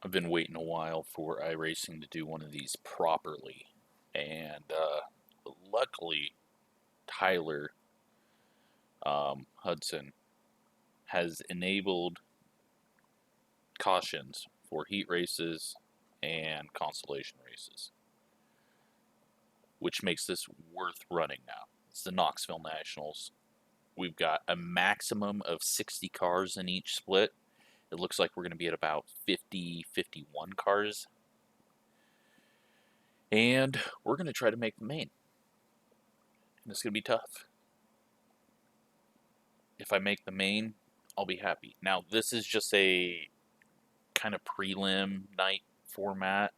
I've been waiting a while for iRacing to do one of these properly, and luckily Tyler Hudson has enabled cautions for heat races and consolation races, which makes this worth running now. It's the Knoxville Nationals. We've got a maximum of 60 cars in each split. It looks like we're going to be at about 50, 51 cars. And we're going to try to make the main. And it's going to be tough. If I make the main, I'll be happy. Now, this is just a kind of prelim night format.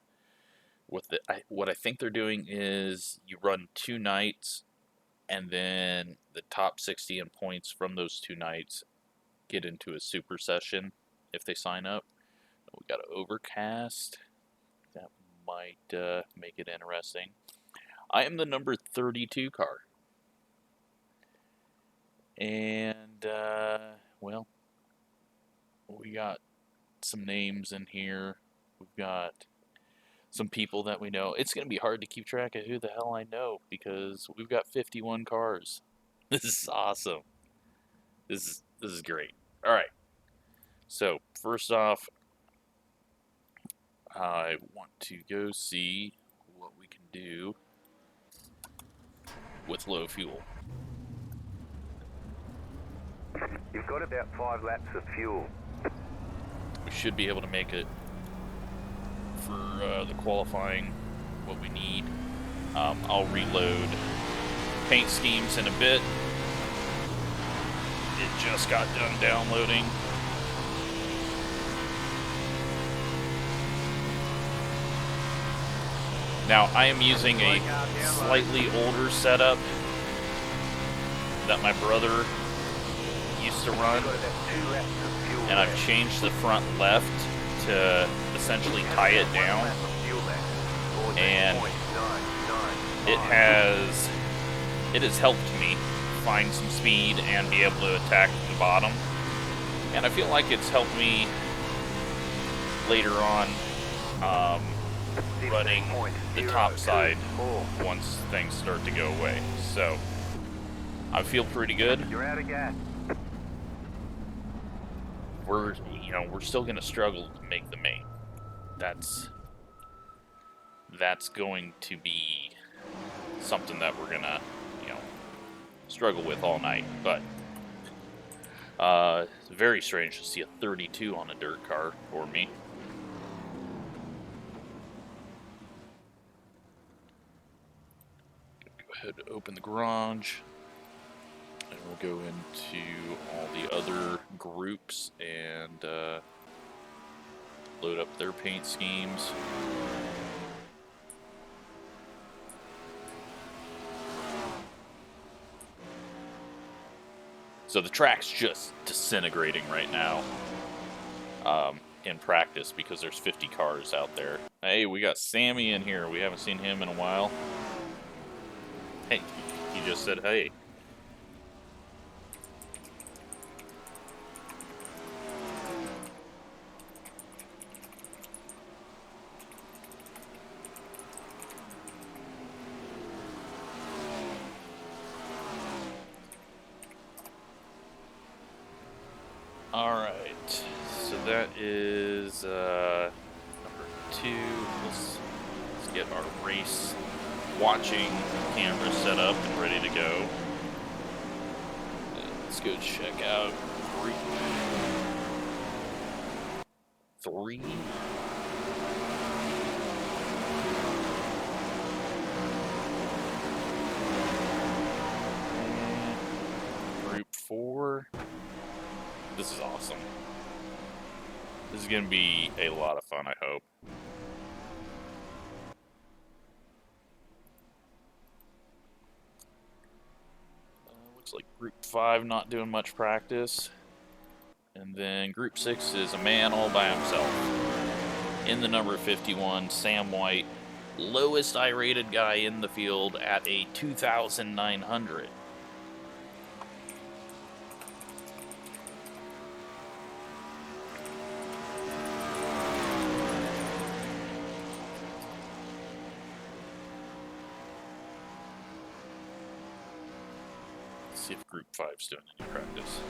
What I think they're doing is you run 2 nights, and then the top 60 in points from those 2 nights get into a super session if they sign up. We got an overcast. That might make it interesting. I am the number 32 car. And, well, we got some names in here. We've got some people that we know. It's going to be hard to keep track of who the hell I know because we've got 51 cars. This is awesome. This is great. All right. So, first off, I want to go see what we can do with low fuel. You've got about 5 laps of fuel. We should be able to make it for the qualifying, what we need. I'll reload paint schemes in a bit. It just got done downloading. Now, I am using a slightly older setup that my brother used to run, and I've changed the front left to essentially tie it down, and it has helped me find some speed and be able to attack the bottom, and I feel like it's helped me later on running the top side once things start to go away. So I feel pretty good. You're out of gas. We're still going to struggle to make the main. That's going to be something that we're going to, struggle with all night. But it's very strange to see a 32 on a dirt car for me. Go ahead and open the garage. And we'll go into all the other groups and load up their paint schemes. So the track's just disintegrating right now in practice because there's 50 cars out there. Hey, we got Sammy in here. We haven't seen him in a while. Hey, he just said hey. Alright, so that is number 2. Let's get our race watching camera set up and ready to go. Let's go check out group 3. Group 4. This is awesome. This is going to be a lot of fun, I hope. Looks like Group 5 not doing much practice. And then Group 6 is a man all by himself. In the number 51, Sam White. Lowest I-rated guy in the field at a 2,900. see if Group 5's doing any practice.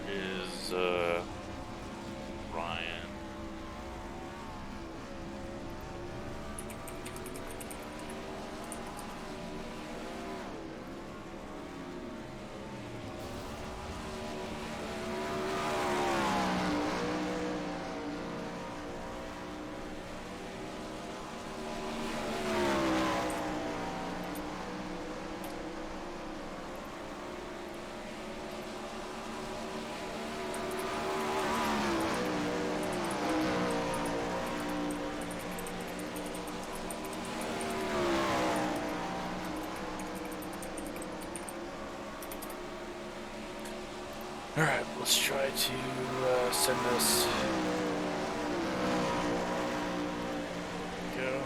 There is, Ryan. Alright, let's try to send this. Go.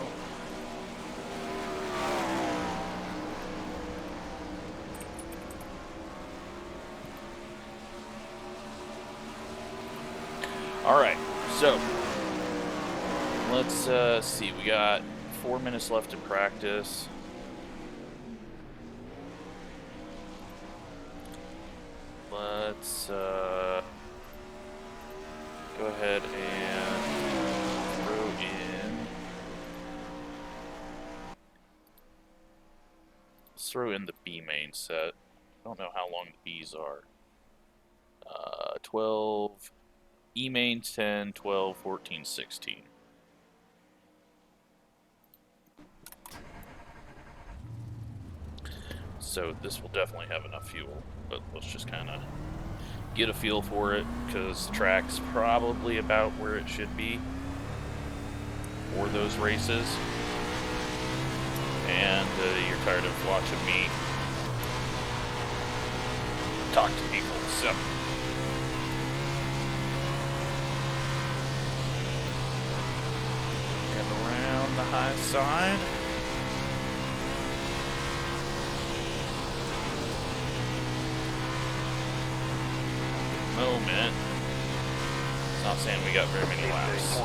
Alright, so let's see, we got 4 minutes left in practice. Let's go ahead and throw in. Let's throw in the B main set. I don't know how long the B's are. 12, E mains 10, 12, 14, 16. So this will definitely have enough fuel, but let's just kind of get a feel for it, because the track's probably about where it should be for those races. And you're tired of watching me talk to people, so. And around the high side. Moment. It's not saying we got very many laps.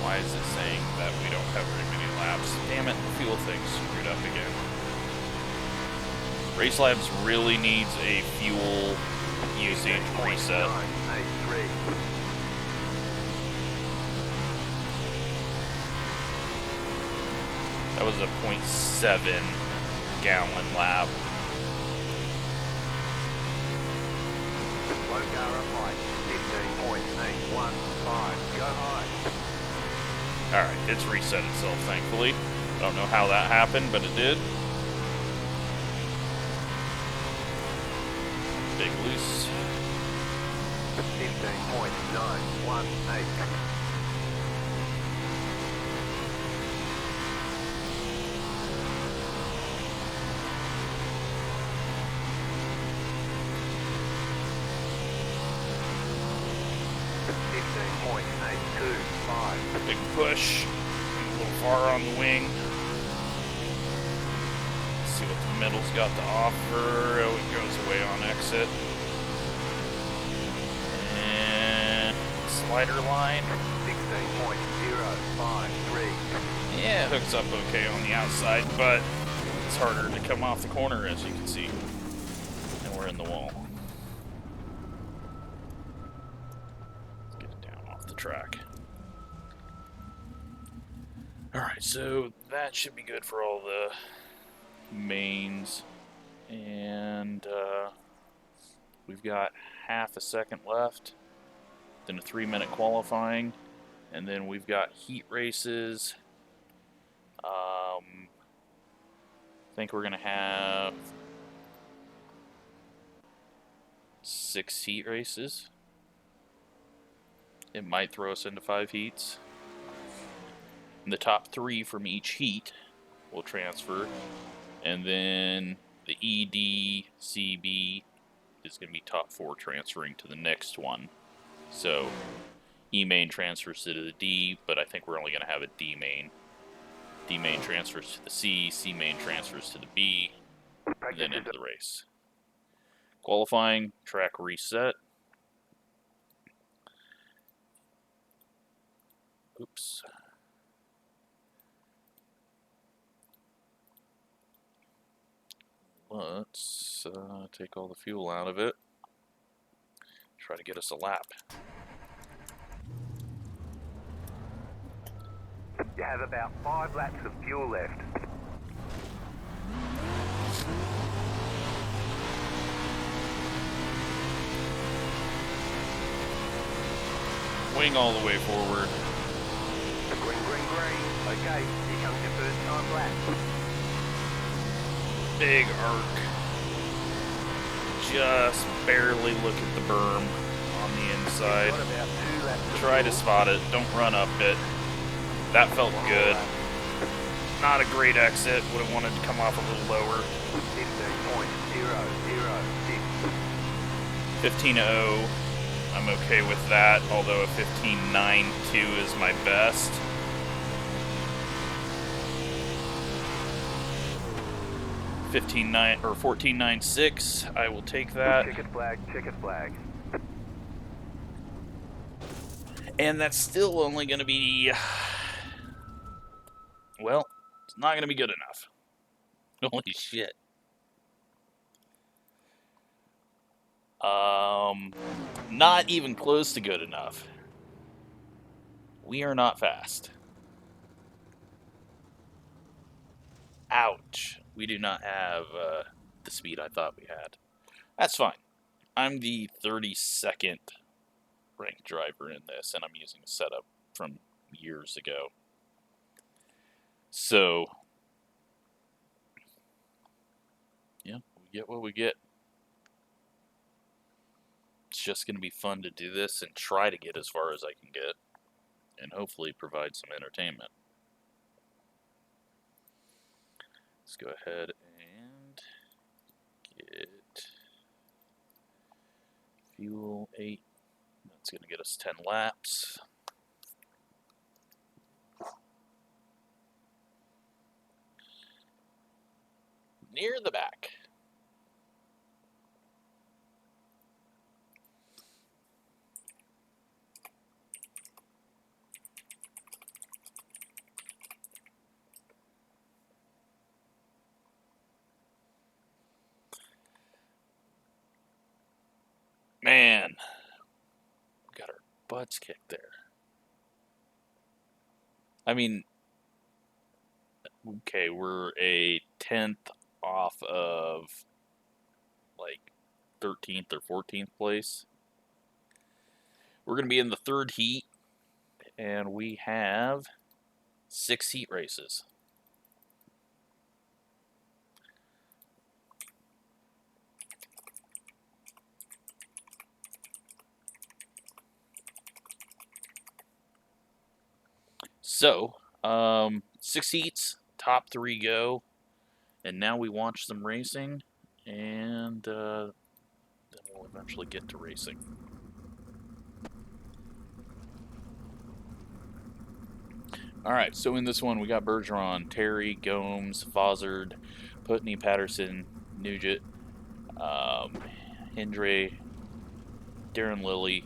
Why is it saying that we don't have very many laps? Damn it, the fuel thing's screwed up again. Racelabs really needs a fuel usage reset. That was a 0.7 gallon lap. Low car up light, 15.815, go high. Alright, it's reset itself, thankfully. Don't know how that happened, but it did. Big loose. 15.918. Big push. A little far on the wing. Let's see what the middle's got to offer. Oh, it goes away on exit. And slider line. 16.053. Yeah, it hooks up okay on the outside, but it's harder to come off the corner, as you can see. And we're in the wall. Let's get it down off the track. Alright, so that should be good for all the mains. And we've got half a second left. Then a 3-minute qualifying. And then we've got heat races. I think we're going to have 6 heat races. It might throw us into 5 heats. And the top 3 from each heat will transfer. And then the ED, CB is going to be top 4 transferring to the next one. So E main transfers to the D, but I think we're only going to have a D main. D main transfers to the C main transfers to the B. and then into the race. Qualifying, track reset. Oops. Let's take all the fuel out of it. Try to get us a lap. You have about 5 laps of fuel left. Wing all the way forward. Green, green, green. Okay, here comes your first time lap. Big arc. Just barely look at the berm on the inside. Got about 2 laps of Try to fuel. spot it. Don't run up it. That felt good. Not a great exit. Would have wanted to come off a little lower. 15.006. 15.0. I'm okay with that, although a 15.92 is my best. or 14.96. I will take that. Checkered flag, checkered flag. And that's still only going to be, well, it's not going to be good enough. Holy shit. Not even close to good enough. We are not fast. Ouch. We do not have the speed I thought we had. That's fine. I'm the 32nd ranked driver in this, and I'm using a setup from years ago. So, yeah, we get what we get. It's just going to be fun to do this and try to get as far as I can get, and hopefully provide some entertainment. Let's go ahead and get fuel 8. That's going to get us 10 laps. Near the back. Man, we got our butts kicked there. I mean, okay, we're a 10th off of like 13th or 14th place. We're going to be in the 3rd heat, and we have 6 heat races. So, 6 heats, top 3 go, and now we watch some racing, and then we'll eventually get to racing. Alright, so in this one we got Bergeron, Terry, Gomes, Fozzard, Putney, Patterson, Nugent, Hendre, Darren Lilly.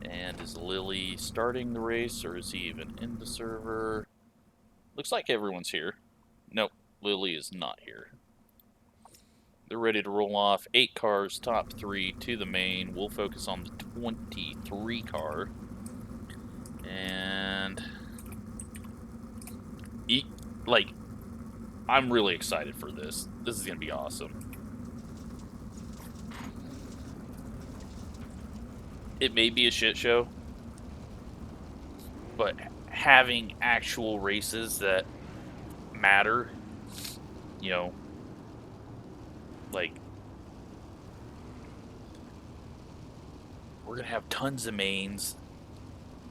And is Lilly starting the race, or is he even in the server? Looks like everyone's here. Nope, Lilly is not here. They're ready to roll off. 8 cars, top 3 to the main. We'll focus on the 23 car. And I'm really excited for this. This is going to be awesome. It may be a shit show, but having actual races that matter, you know, like, we're going to have tons of mains.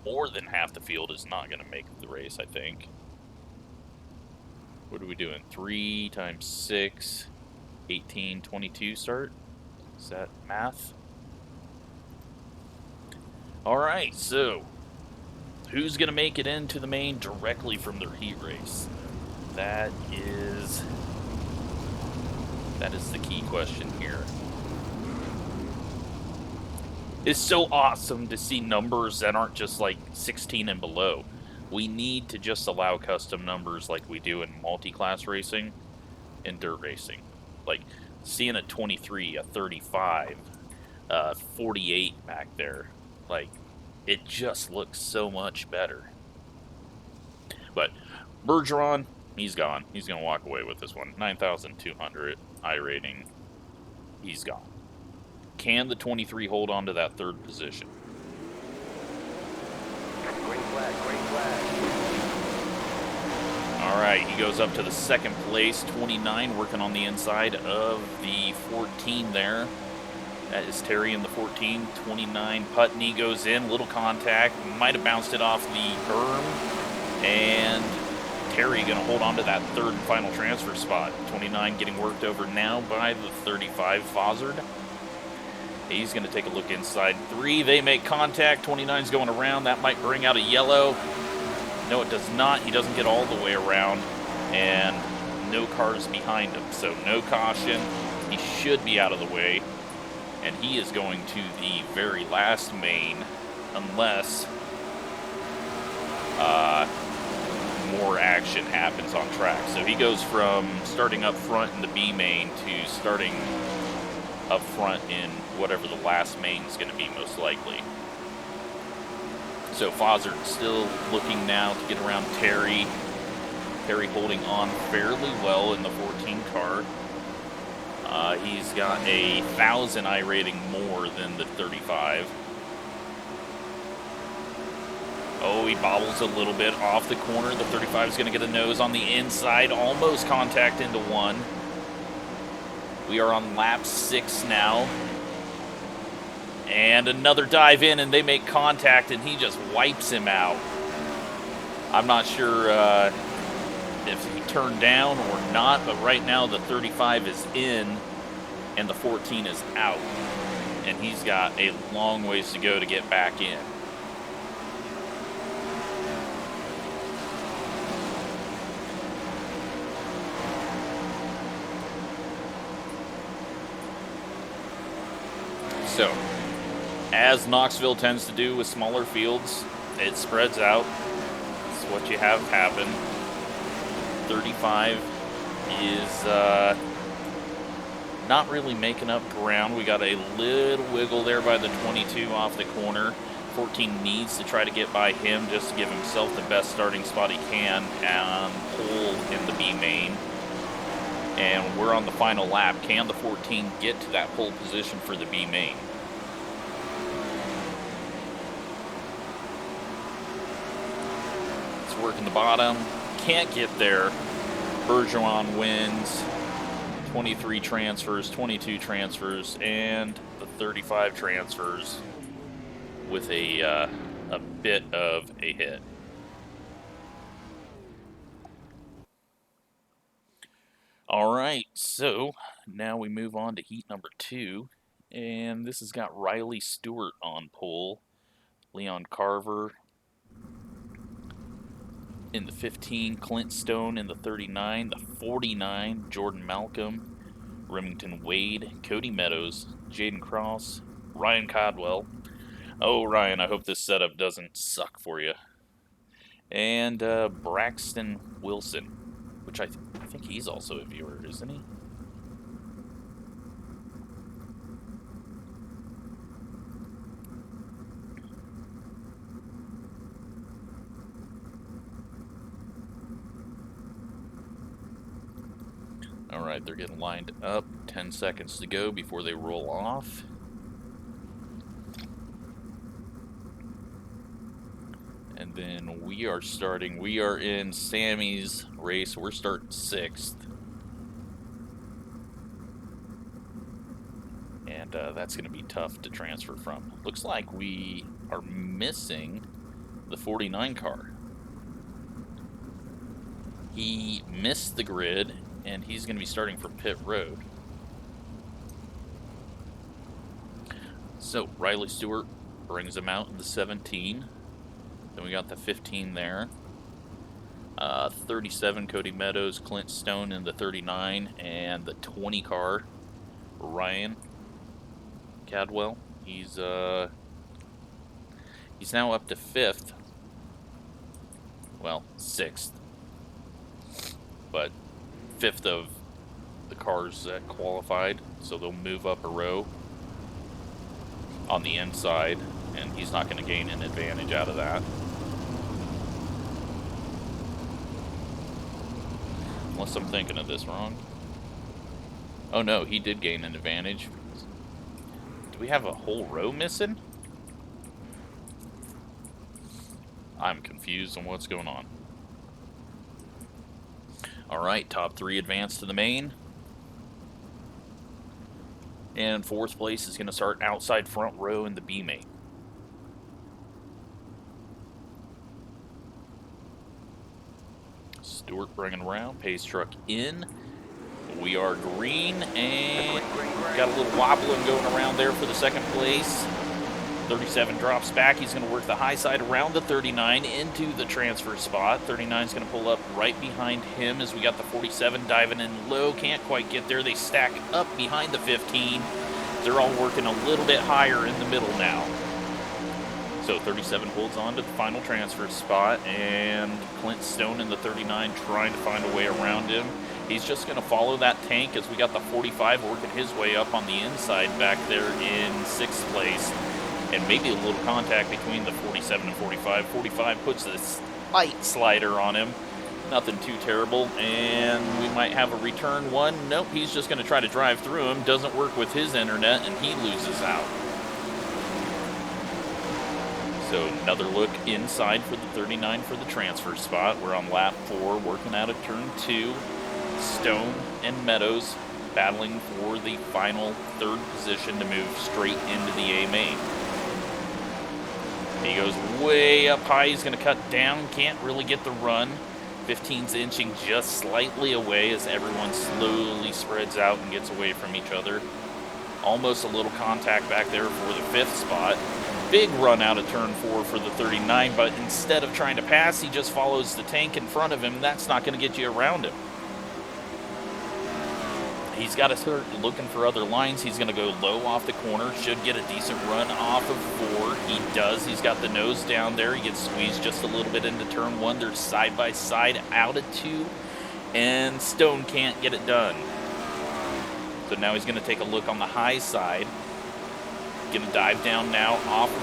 More than half the field is not going to make the race, I think. What are we doing? 3 times 6, 18, 22 start? Is that math? Alright, so who's going to make it into the main directly from their heat race? That is That is the key question here. It's so awesome to see numbers that aren't just like 16 and below. We need to just allow custom numbers like we do in multi-class racing and dirt racing. Like seeing a 23, a 35, 48 back there. Like, it just looks so much better. But Bergeron, he's gone. He's going to walk away with this one. 9,200 iRating. He's gone. Can the 23 hold on to that third position? Green flag, green flag. All right, he goes up to the second place, 29, working on the inside of the 14 there. That is Terry in the 14, 29. Putney goes in, little contact, might have bounced it off the berm, and Terry going to hold on to that third and final transfer spot. 29 getting worked over now by the 35, Fozzard. He's going to take a look inside 3. They make contact. 29's going around. That might bring out a yellow. No, it does not. He doesn't get all the way around, and no cars behind him, so no caution. He should be out of the way. And he is going to the very last main, unless more action happens on track. So he goes from starting up front in the B main to starting up front in whatever the last main is going to be, most likely. So Fozzard still looking now to get around Terry. Terry holding on fairly well in the 14 car. He's got 1,000 iRating more than the 35. Oh, he bobbles a little bit off the corner. The 35 is going to get a nose on the inside. Almost contact into 1. We are on lap 6 now. And another dive in, and they make contact, and he just wipes him out. I'm not sure if he turned down or not, but right now the 35 is in and the 14 is out. And he's got a long ways to go to get back in. So, as Knoxville tends to do with smaller fields, it spreads out. It's what you have happen. 35 is not really making up ground. We got a little wiggle there by the 22 off the corner. 14 needs to try to get by him just to give himself the best starting spot he can and pole in the B main. And we're on the final lap. Can the 14 get to that pole position for the B main? It's working the bottom. Can't get there. Bergeron wins. 23 transfers, 22 transfers, and the 35 transfers with a bit of a hit. All right, so now we move on to heat number 2, and this has got Riley Stewart on pole, Leon Carver in the 15, Clint Stone in the 39, the 49, Jordan Malcolm, Remington Wade, Cody Meadows, Jaden Cross, Ryan Codwell. Oh, Ryan, I hope this setup doesn't suck for you. And Braxton Wilson, which I think he's also a viewer, isn't he? All right, they're getting lined up. 10 seconds to go before they roll off. And then we are starting. We are in Sammy's race. We're starting 6th. And that's going to be tough to transfer from. Looks like we are missing the 49 car. He missed the grid, and he's going to be starting from pit road. So Riley Stewart brings him out in the 17. Then we got the 15 there. 37 Cody Meadows, Clint Stone in the 39, and the 20 car, Ryan Cadwell. He's now up to 5th. Well, 6th. But 5th of the cars that qualified, so they'll move up a row on the inside, and he's not going to gain an advantage out of that. Unless I'm thinking of this wrong. Oh no, he did gain an advantage. Do we have a whole row missing? I'm confused on what's going on. Alright, top 3 advance to the main. And 4th place is going to start outside front row in the B main. Stewart bringing around, pace truck in. We are green, and got a little wobbling going around there for the 2nd place. 37 drops back. He's going to work the high side around the 39 into the transfer spot. 39 is going to pull up right behind him as we got the 47 diving in low. Can't quite get there. They stack up behind the 15. They're all working a little bit higher in the middle now. So 37 holds on to the final transfer spot, and Clint Stone in the 39 trying to find a way around him. He's just going to follow that tank as we got the 45 working his way up on the inside back there in 6th place. And maybe a little contact between the 47 and 45. 45 puts a slight slider on him. Nothing too terrible. And we might have a return one. Nope, he's just going to try to drive through him. Doesn't work with his internet, and he loses out. So another look inside for the 39 for the transfer spot. We're on lap 4, working out of turn 2. Stone and Meadows battling for the final 3rd position to move straight into the A main. He goes way up high. He's going to cut down. Can't really get the run. 15's inching just slightly away as everyone slowly spreads out and gets away from each other. Almost a little contact back there for the 5th spot. Big run out of turn 4 for the 39, but instead of trying to pass, he just follows the tank in front of him. That's not going to get you around him. He's got to start looking for other lines. He's going to go low off the corner. Should get a decent run off of 4. He does. He's got the nose down there. He gets squeezed just a little bit into turn 1. They're side by side out of 2. And Stone can't get it done. So now he's going to take a look on the high side. Going to dive down now off of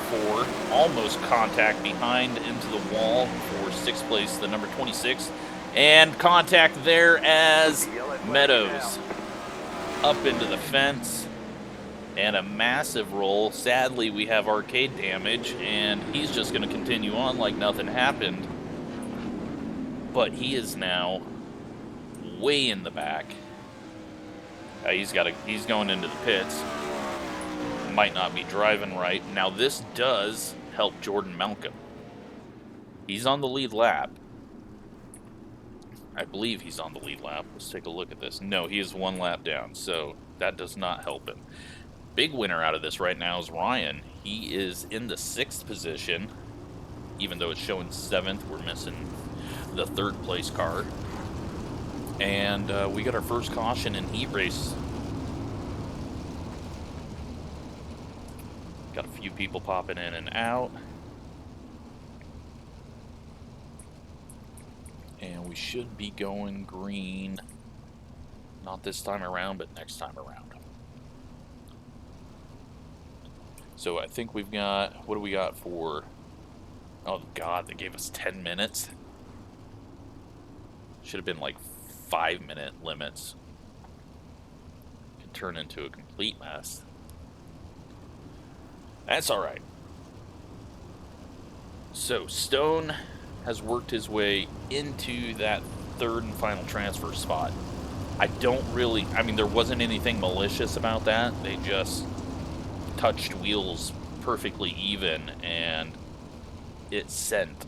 4. Almost contact behind into the wall for 6th place, the number 26. And contact there as Meadows up into the fence, and a massive roll. Sadly, we have arcade damage, and he's just going to continue on like nothing happened. But he is now way in the back. He's going into the pits. Might not be driving right. Now this does help Jordan Malcolm. He's on the lead lap. I believe he's on the lead lap. Let's take a look at this. No, he is 1 lap down, so that does not help him. Big winner out of this right now is Ryan. He is in the 6th position, even though it's showing 7th. We're missing the 3rd place car. And we got our first caution in heat race. Got a few people popping in and out. And we should be going green. Not this time around, but next time around. So I think we've got, what do we got for, oh God, they gave us 10 minutes. Should have been like 5-minute limits. Could turn into a complete mess. That's all right. So Stone has worked his way into that 3rd and final transfer spot. I mean, there wasn't anything malicious about that. They just touched wheels perfectly even, and it sent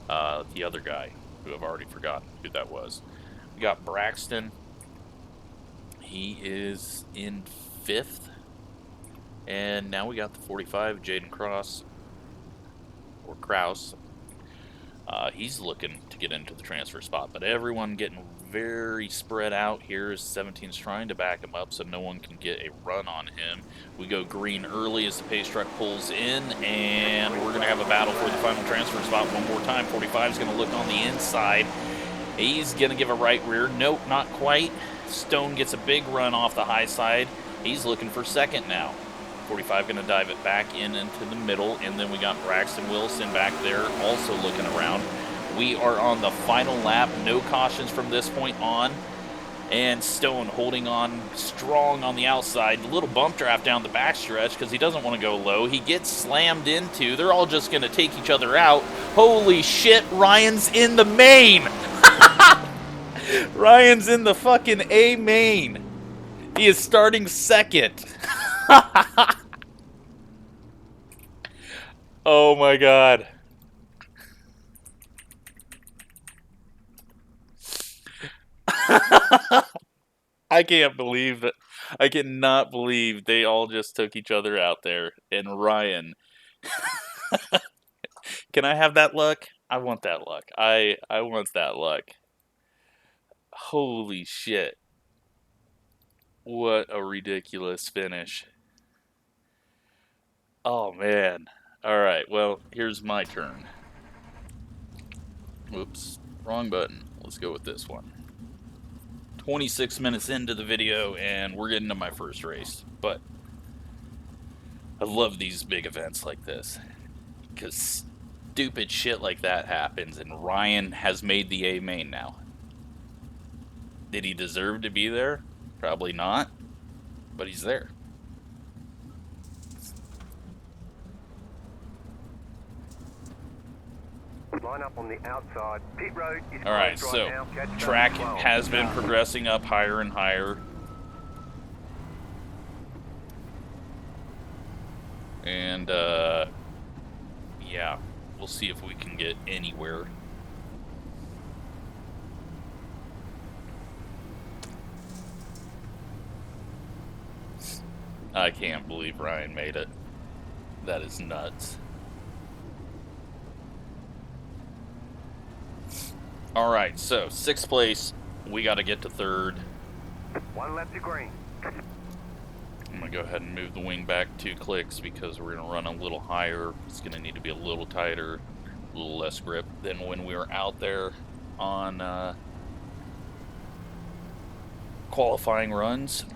the other guy, who I've already forgotten who that was. We got Braxton. He is in 5th. And now we got the 45, Jaden Cross, or Kraus. He's looking to get into the transfer spot, but everyone getting very spread out here as 17's trying to back him up so no one can get a run on him. We go green early as the pace truck pulls in, and we're going to have a battle for the final transfer spot one more time. 45 is going to look on the inside. He's going to give a right rear. Nope, not quite. Stone gets a big run off the high side. He's looking for second now. 45 going to dive it back in into the middle, and then we got Braxton Wilson back there also looking around. We are on the final lap. No cautions from this point on. And Stone holding on strong on the outside. A little bump draft down the backstretch because he doesn't want to go low. He gets slammed into. They're all just going to take each other out. Holy shit, Ryan's in the main. Ryan's in the fucking A main. He is starting second. Oh my god. I can't believe it. I cannot believe they all just took each other out there. And Ryan. Can I have that luck? I want that luck. I want that luck. Holy shit. What a ridiculous finish. Oh man. Alright, well, here's my turn. Oops, wrong button. Let's go with this one. 26 minutes into the video, and we're getting to my first race. But I love these big events like this, because stupid shit like that happens, and Ryan has made the A main now. Did he deserve to be there? Probably not, but he's there. Line up on the outside. Pit road is Alright, closed so right now. Catch track well. has been progressing up higher and higher. And, yeah, we'll see if we can get anywhere. I can't believe Ryan made it. That is nuts. Alright, so 6th place. We got to get to 3rd. One lap to green. I'm going to go ahead and move the wing back 2 clicks because we're going to run a little higher. It's going to need to be a little tighter, a little less grip than when we were out there on qualifying runs.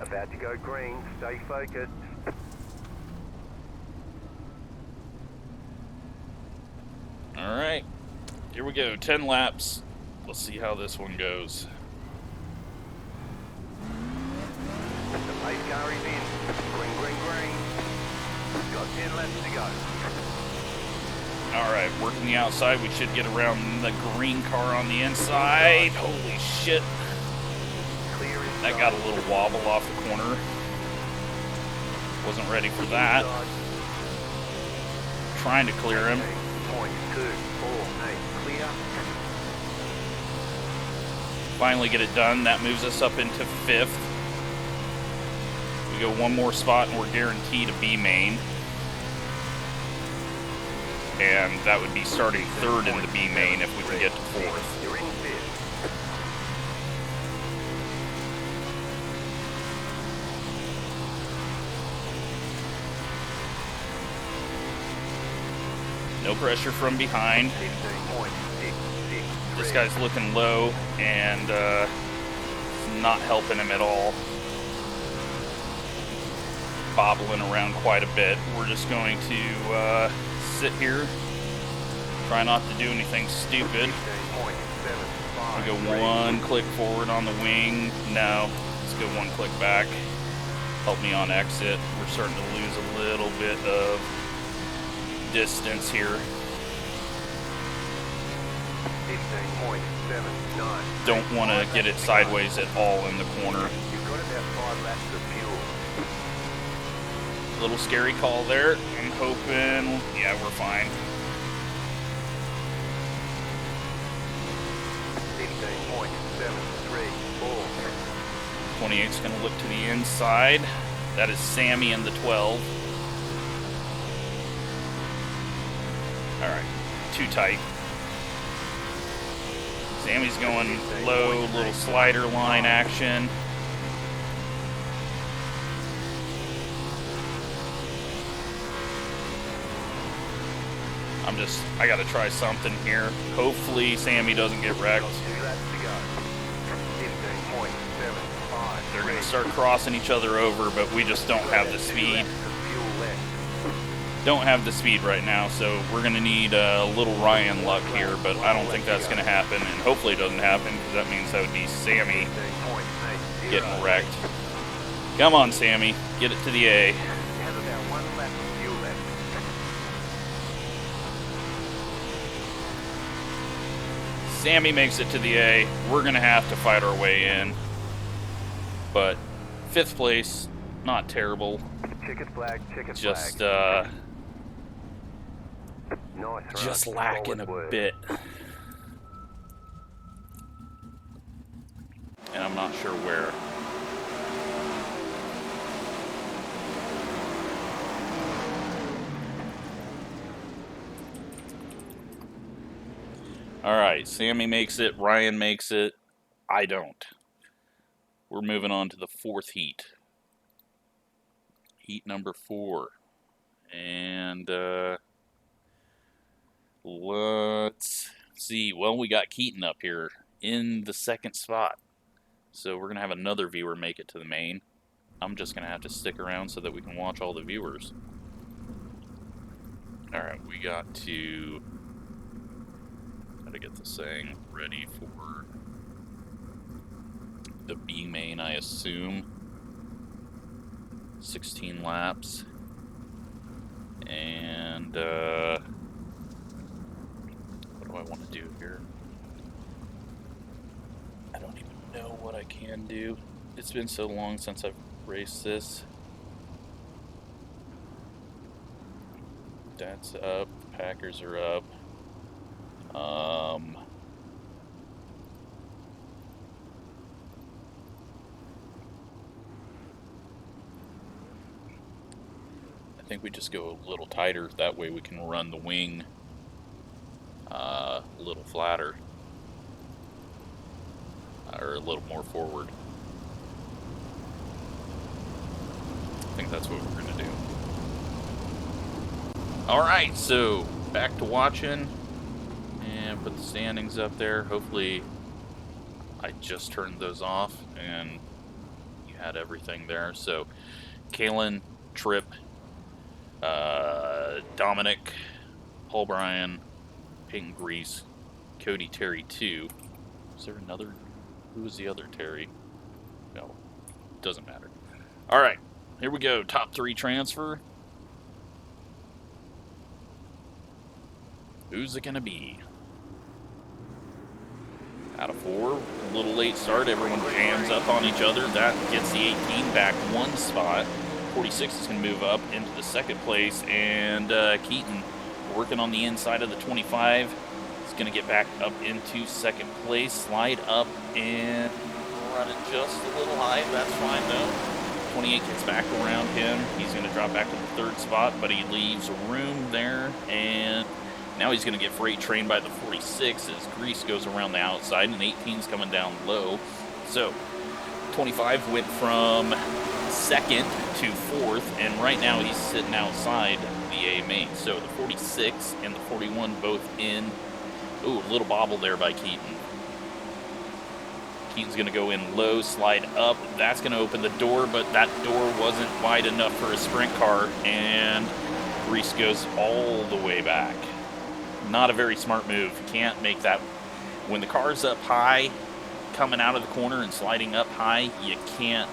About to go green. Stay focused. Alright, here we go, 10 laps. Let's see how this one goes. The pace car is in. Green, green, green. Got 10 laps to go. Alright, working the outside, we should get around the green car on the inside. Holy shit. Clear inside. That got a little wobble off the corner. Wasn't ready for that. Trying to clear him. 2, 4, 8, clear. Finally get it done. That moves us up into 5th. We go one more spot and we're guaranteed a B main. And that would be starting 3rd in the B main if we can get to 4th. You're in 5th. No pressure from behind. 15.66. This guy's looking low and not helping him at all. Bobbling around quite a bit. We're just going to sit here, try not to do anything stupid. We go 1 click forward on the wing. No, let's go 1 click back. Help me on exit. We're starting to lose a little bit of distance here. 15.79. Don't want to get it sideways at all in the corner. You've got about 5 laps of fuel. Little scary call there. I'm hoping, yeah, we're fine. 15.734. 28's going to look to the inside. That is Sammy in the 12. Alright, too tight. Sammy's going low, little slider line action. I gotta try something here. Hopefully Sammy doesn't get wrecked. They're gonna start crossing each other over, but we just don't have the speed. Don't have the speed right now, so we're gonna need a little Ryan luck here, but I don't think that's gonna happen, and hopefully it doesn't happen, because that means that would be Sammy getting wrecked. Come on, Sammy, get it to the A. Sammy makes it to the A. We're gonna have to fight our way in, but 5th place, not terrible. Just lacking a bit, and I'm not sure where. Alright, Sammy makes it, Ryan makes it, I don't. We're moving on to the 4th heat. Heat number 4. And, let's see. Well, we got Keaton up here in the 2nd spot. So we're going to have another viewer make it to the main. I'm just going to have to stick around so that we can watch all the viewers. Alright, we got to get this thing ready for the B main, I assume. 16 laps. And, what do I want to do here? I don't even know what I can do. It's been so long since I've raced this. That's up. Packers are up. I think we just go a little tighter. That way we can run the wing a little flatter, or a little more forward. I think that's what we're gonna do. Alright, so back to watching. And put the standings up there. Hopefully I just turned those off and you had everything there. So Kalen, Tripp, Dominic, Paul Bryan, Peyton Grease, Cody Terry 2. Is there another? Who was the other Terry? No, doesn't matter. Alright, here we go. Top 3 transfer. Who's it gonna be? Out of 4, a little late start, everyone jams up on each other. That gets the 18 back 1 spot. 46 is going to move up into the 2nd place, and Keaton working on the inside of the 25 is going to get back up into 2nd place, slide up and run it just a little high. That's fine though. 28 gets back around him. He's going to drop back to the 3rd spot, but he leaves room there, and now he's going to get freight trained by the 46 as Grease goes around the outside, and 18's coming down low. So 25 went from 2nd to 4th, and right now he's sitting outside the A main. So the 46 and the 41 both in. Ooh, a little bobble there by Keaton. Keaton's going to go in low, slide up. That's going to open the door, but that door wasn't wide enough for a sprint car, and Grease goes all the way back. Not a very smart move. Can't make that. When the car's up high, coming out of the corner and sliding up high, you can't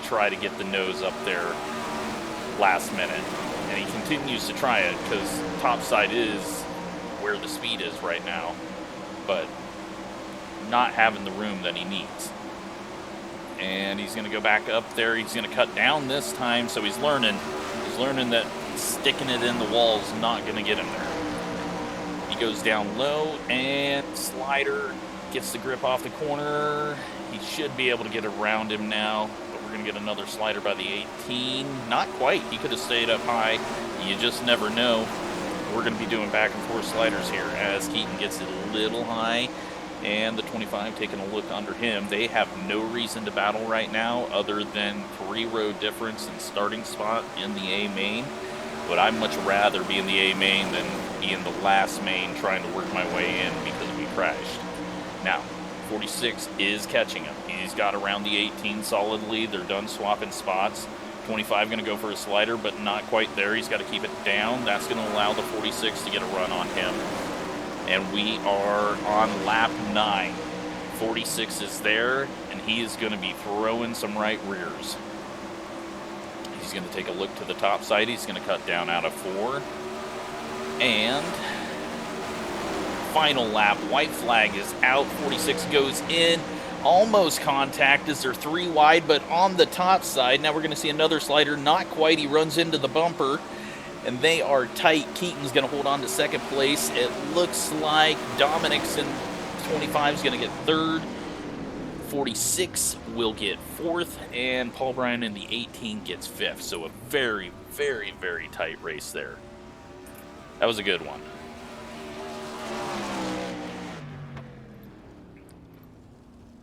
try to get the nose up there last minute. And he continues to try it because topside is where the speed is right now, but not having the room that he needs. And he's going to go back up there. He's going to cut down this time, so he's learning. He's learning that sticking it in the wall is not going to get him there. He goes down low, and slider gets the grip off the corner. He should be able to get around him now, but we're going to get another slider by the 18. Not quite. He could have stayed up high. You just never know we're going to be doing back and forth sliders here as Keaton gets it a little high, and the 25 taking a look under him. They have no reason to battle right now other than 3-row difference in starting spot in the A main. But I'd much rather be in the A main than be in the last main trying to work my way in because we crashed. Now, 46 is catching him. He's got around the 18 solidly. They're done swapping spots. 25 going to go for a slider, but not quite there. He's got to keep it down. That's going to allow the 46 to get a run on him. And we are on lap 9. 46 is there, and he is going to be throwing some right rears. He's going to take a look to the top side. He's going to cut down out of 4. And final lap, white flag is out. 46 goes in. Almost contact as they're 3 wide, but on the top side. Now we're going to see another slider. Not quite. He runs into the bumper, and they are tight. Keaton's going to hold on to second place. It looks like Dominic's in 25 is going to get third. 46 will get fourth, and Paul Bryan in the 18 gets fifth. So a very, very, very tight race there. That was a good one.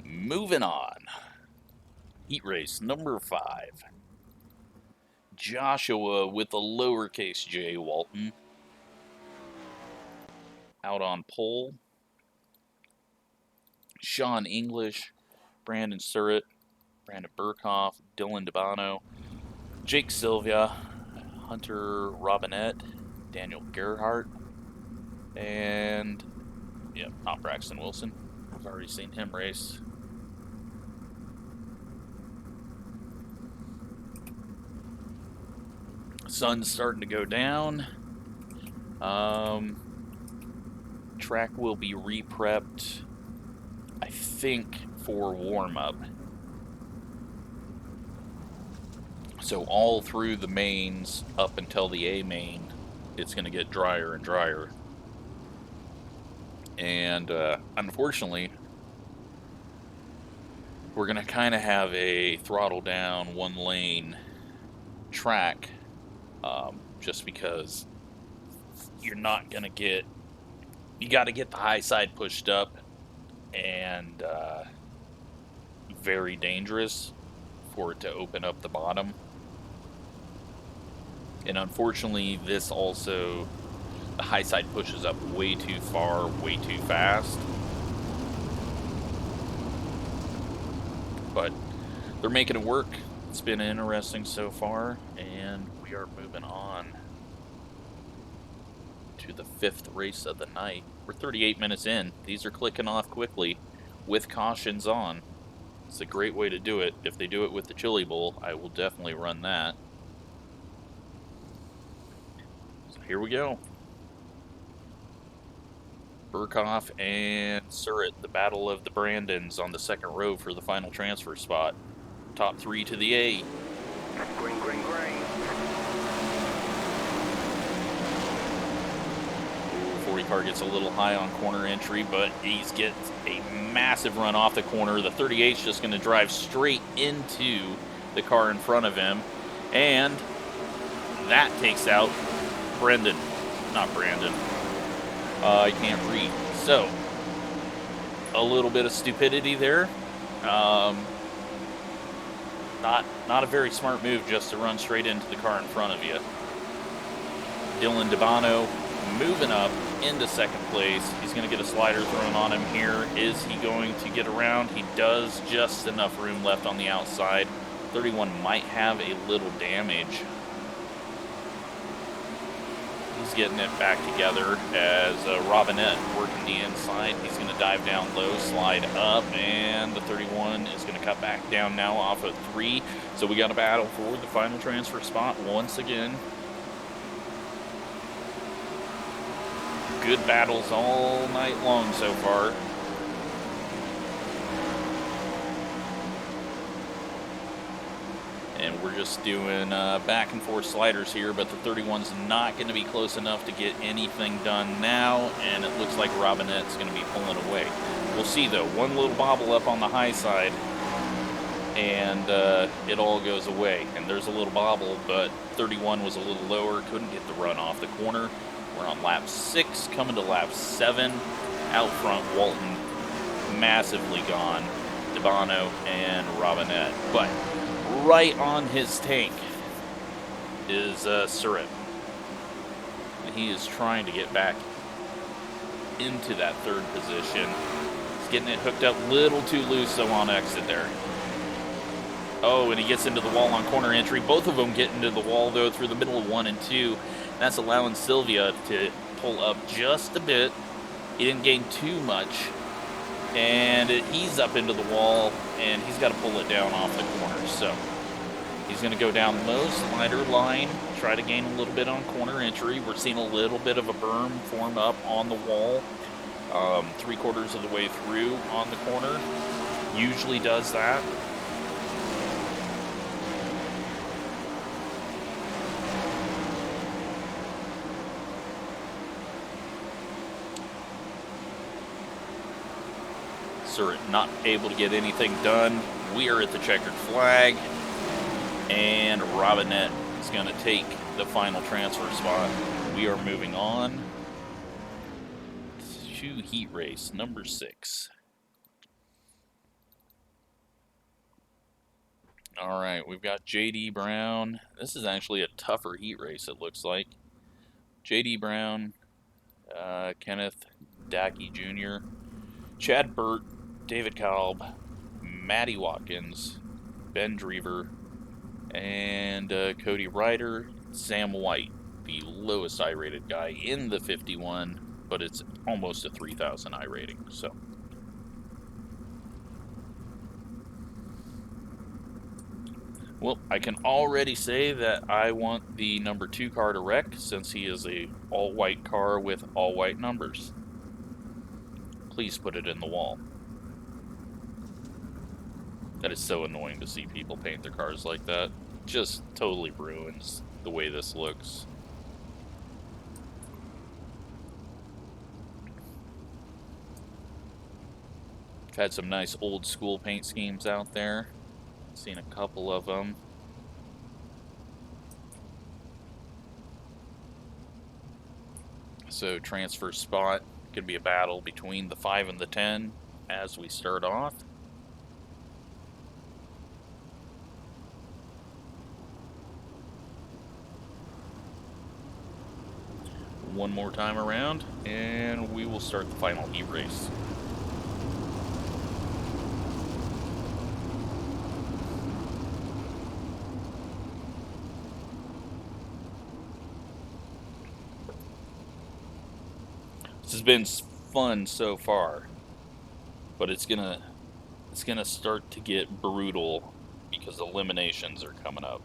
Moving on. Heat race number 5. Joshua with a lowercase j Walton out on pole. Sean English, Brandon Surratt, Brandon Burkhoff, Dylan Dabano, Jake Sylvia, Hunter Robinette, Daniel Gerhardt, and, not Braxton Wilson. I've already seen him race. Sun's starting to go down. Track will be re-prepped, I think, for warm-up. So all through the mains up until the A main, it's going to get drier and drier. And unfortunately, we're going to kind of have a throttle down, 1-lane track, just because you're not going to get, you got to get the high side pushed up, and very dangerous for it to open up the bottom. And unfortunately, this also, the high side pushes up way too far, way too fast. But they're making it work. It's been interesting so far, and we are moving on to the 5th race of the night. We're 38 minutes in. These are clicking off quickly with cautions on. It's a great way to do it. If they do it with the Chili Bowl, I will definitely run that. So here we go. Burkhoff and Surratt, the battle of the Brandons on the 2nd row for the final transfer spot. Top 3 to the A. Green, green, green. 40 car gets a little high on corner entry, but he gets a massive run off the corner. The 38's just going to drive straight into the car in front of him, and that takes out Brendan. Not Brandon. I can't read. So, a little bit of stupidity there. Not a very smart move just to run straight into the car in front of you. Dylan Dabano moving up into 2nd place. He's going to get a slider thrown on him here. Is he going to get around? He does. Just enough room left on the outside. 31 might have a little damage. He's getting it back together as Robinette working the inside. He's going to dive down low, slide up, and the 31 is going to cut back down now off of 3. So we got a battle for the final transfer spot once again. Good battles all night long so far. And we're just doing back and forth sliders here, but the 31's not going to be close enough to get anything done now, and it looks like Robinette's going to be pulling away. We'll see, though. One little bobble up on the high side, and it all goes away. And there's a little bobble, but 31 was a little lower, couldn't get the run off the corner. We're on lap 6, coming to lap 7. Out front, Walton massively gone. Debano and Robinette. But right on his tank is Surratt. And he is trying to get back into that 3rd position. He's getting it hooked up a little too loose, though, on exit there. Oh, and he gets into the wall on corner entry. Both of them get into the wall, though, through the middle of 1 and 2. That's allowing Sylvia to pull up just a bit. He didn't gain too much. And he's up into the wall, and he's got to pull it down off the corner. So he's going to go down low, slider line, try to gain a little bit on corner entry. We're seeing a little bit of a berm form up on the wall, 3/4 of the way through on the corner. Usually does that. Surratt not able to get anything done. We are at the checkered flag, and Robinette is going to take the final transfer spot. We are moving on to heat race number 6. All right, we've got JD Brown. This is actually a tougher heat race, it looks like. JD Brown, Kenneth Dackey Jr., Chad Burt, David Kalb, Matty Watkins, Ben Drever, and Cody Ryder, Sam White, the lowest I-rated guy in the 51, but it's almost a 3,000 I rating, so. Well, I can already say that I want the number 2 car to wreck, since he is a all-white car with all-white numbers. Please put it in the wall. That is so annoying to see people paint their cars like that. Just totally ruins the way this looks. I've had some nice old school paint schemes out there. Seen a couple of them. So transfer spot could be a battle between the 5 and the 10 as we start off. One more time around, and we will start the final heat race. This has been fun so far, but it's gonna start to get brutal because eliminations are coming up.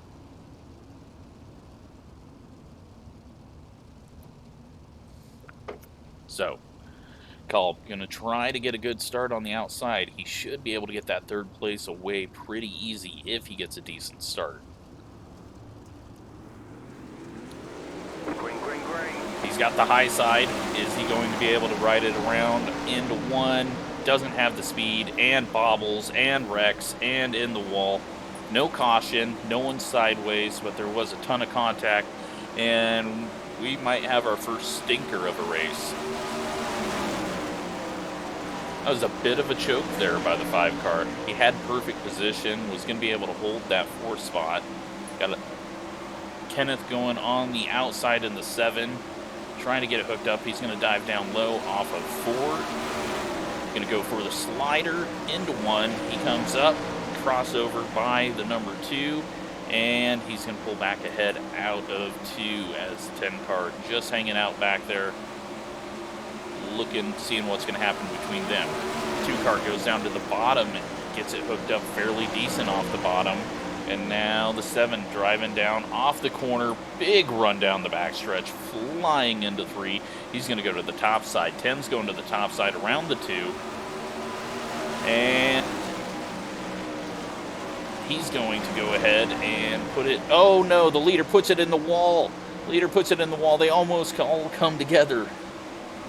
So, Kalb gonna try to get a good start on the outside. He should be able to get that 3rd place away pretty easy if he gets a decent start. Green, green, green. He's got the high side. Is he going to be able to ride it around into 1? Doesn't have the speed, and bobbles, and wrecks, and in the wall. No caution, no one sideways, but there was a ton of contact, and we might have our first stinker of a race. That was a bit of a choke there by the 5 car. He had perfect position, was going to be able to hold that 4 spot. Got a Kenneth going on the outside in the 7, trying to get it hooked up. He's going to dive down low off of 4. Going to go for the slider into 1. He comes up, crossover by the number 2, and he's going to pull back ahead out of 2 as 10 car just hanging out back there, seeing what's going to happen between them. 2 car goes down to the bottom and gets it hooked up fairly decent off the bottom. And now the 7 driving down off the corner. Big run down the backstretch, flying into 3. He's going to go to the top side. 10's going to the top side around the 2. And he's going to go ahead and put it... Oh, no, the leader puts it in the wall. Leader puts it in the wall. They almost all come together.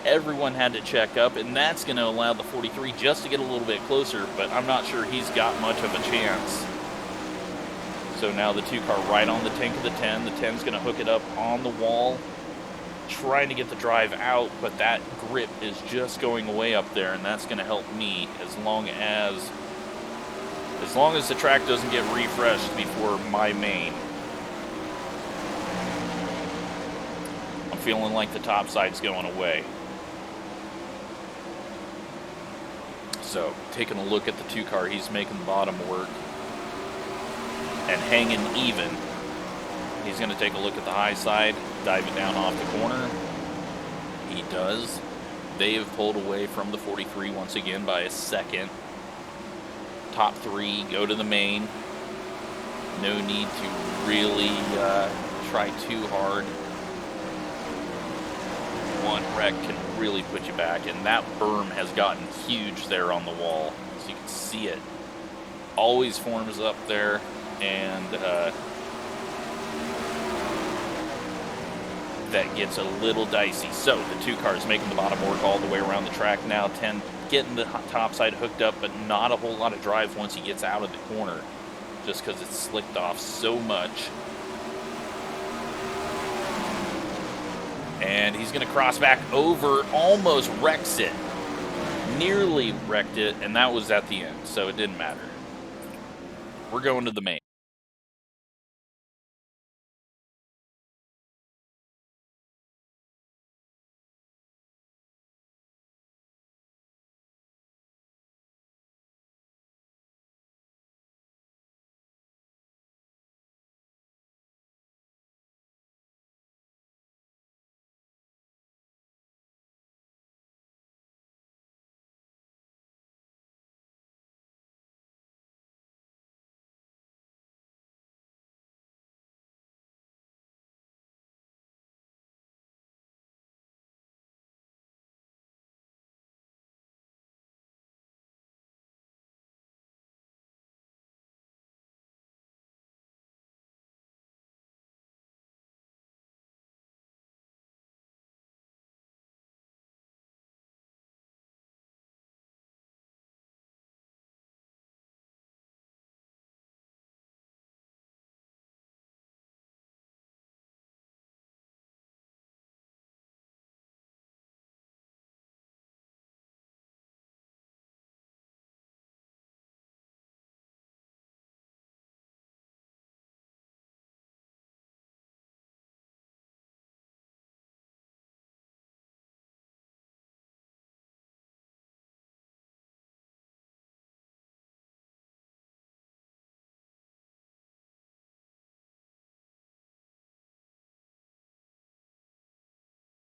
Everyone had to check up, and that's going to allow the 43 just to get a little bit closer, but I'm not sure he's got much of a chance. So now the 2 car right on the tank of the 10. The 10's going to hook it up on the wall. trying to get the drive out, but that grip is just going away up there, and that's going to help me as long as the track doesn't get refreshed before my main. I'm feeling like the top side's going away. So, taking a look at the 2-car, he's making the bottom work and hanging even. He's going to take a look at the high side, dive it down off the corner. He does. They have pulled away from the 43 once again by a second. Top 3 go to the main. No need to really try too hard. One wreck can really put you back, and that berm has gotten huge there on the wall, so you can see it. Always forms up there, and that gets a little dicey. So the 2 cars making the bottom work all the way around the track now. 10 getting the top side hooked up, but not a whole lot of drive once he gets out of the corner, just because it's slicked off so much. And he's going to cross back over, almost wrecks it. Nearly wrecked it, and that was at the end, so it didn't matter. We're going to the main.